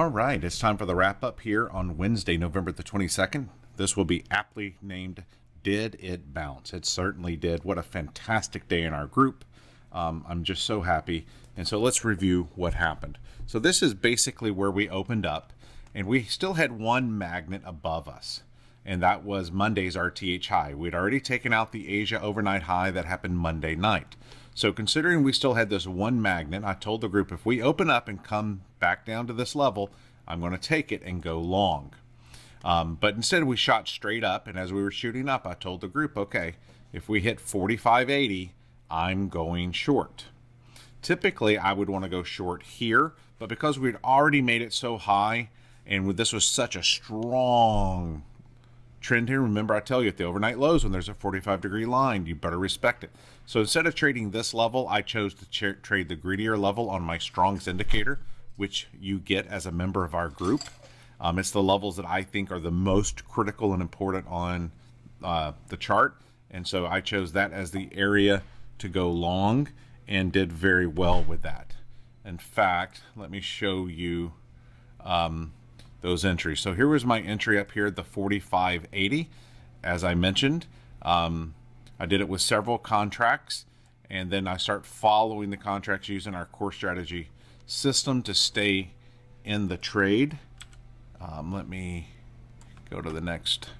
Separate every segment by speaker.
Speaker 1: All right, it's time for the wrap up here on Wednesday, November the 22nd. This will be aptly named Did It Bounce? It certainly did. What a fantastic day in our group. I'm just so happy. And so let's review what happened. So this is basically where we opened up, and we still had one magnet above us, and that was Monday's RTH high. We'd already taken out the Asia overnight high that happened Monday night. So considering we still had this one magnet, I told the group, if we open up and come back down to this level, I'm going to take it and go long. But instead we shot straight up, and as we were shooting up, I told the group, okay, if we hit 45.80, I'm going short. Typically, I would want to go short here, but because we'd already made it so high, and this was such a strong trend here, remember I tell you at the overnight lows when there's a 45-degree line, you better respect it. So instead of trading this level, I chose to trade the greedier level on my Strong's indicator, which you get as a member of our group. It's the levels that I think are the most critical and important on the chart, and so I chose that as the area to go long and did very well with that. In fact, let me show you those entries. So here was my entry up here, the 45.80. As I mentioned, I did it with several contracts, and then I start following the contracts using our core strategy system to stay in the trade. Let me go to the next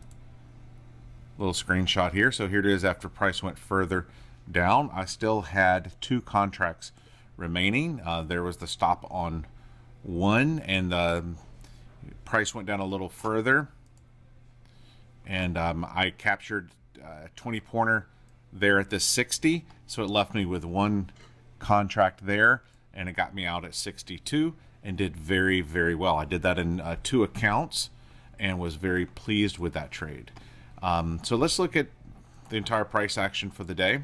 Speaker 1: little screenshot here. So here it is after price went further down. I still had two contracts remaining. There was the stop on one, and the price went down a little further, and I captured 20 pointer there at the 60, so it left me with one contract there, and it got me out at 62 and did very, very well. I did that in 2 accounts and was very pleased with that trade. So let's look at the entire price action for the day.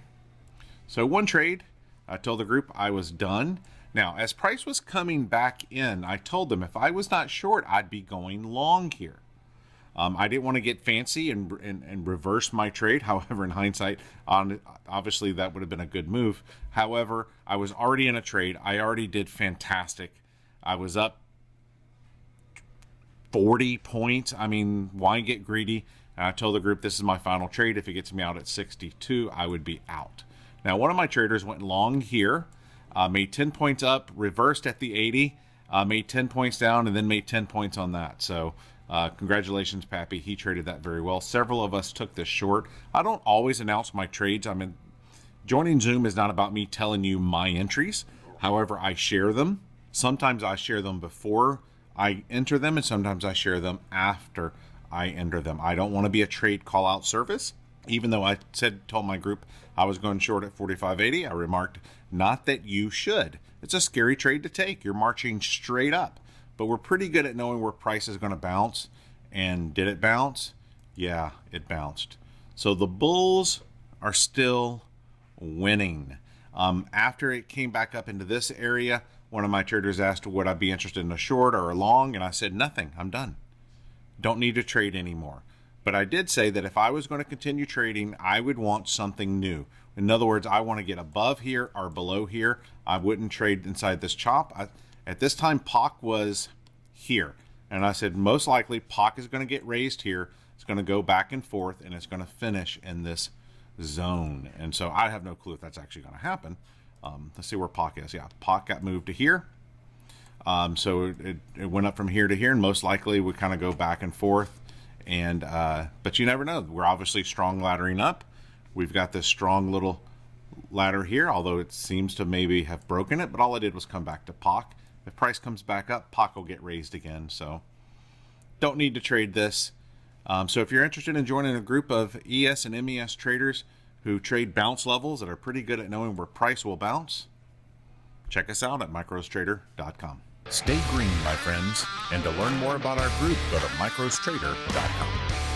Speaker 1: So one trade, I told the group I was done. Now, as price was coming back in, I told them if I was not short, I'd be going long here. I didn't want to get fancy and reverse my trade. However, in hindsight, obviously that would have been a good move. However, I was already in a trade. I already did fantastic. I was up 40 points. I mean, why get greedy? And I told the group this is my final trade. If it gets me out at 62, I would be out. Now, one of my traders went long here, made 10 points up, reversed at the 80, made 10 points down, and then made 10 points on that. So congratulations, Pappy. He traded that very well. Several of us took this short. I don't always announce my trades. I mean, joining Zoom is not about me telling you my entries. However, I share them. Sometimes I share them before I enter them, and sometimes I share them after I enter them. I don't want to be a trade call out service. Even though I told my group I was going short at 45.80, I remarked, not that you should. It's a scary trade to take. You're marching straight up. But we're pretty good at knowing where price is going to bounce. And did it bounce? Yeah, it bounced. So the bulls are still winning. After it came back up into this area, one of my traders asked, would I be interested in a short or a long? And I said, nothing. I'm done. Don't need to trade anymore. But I did say that if I was going to continue trading, I would want something new. In other words, I want to get above here or below here. I wouldn't trade inside this chop. At this time, POC was here. And I said, most likely, POC is going to get raised here. It's going to go back and forth, and it's going to finish in this zone. And so I have no clue if that's actually going to happen. Let's see where POC is. Yeah, POC got moved to here. So it went up from here to here, and most likely we kind of go back and forth. And but you never know. We're obviously strong laddering up. We've got this strong little ladder here, although it seems to maybe have broken it, but all I did was come back to POC. If price comes back up, POC will get raised again. So don't need to trade this. So if you're interested in joining a group of ES and MES traders who trade bounce levels that are pretty good at knowing where price will bounce, check us out at microstrader.com.
Speaker 2: Stay green, my friends, and to learn more about our group, go to microstrader.com.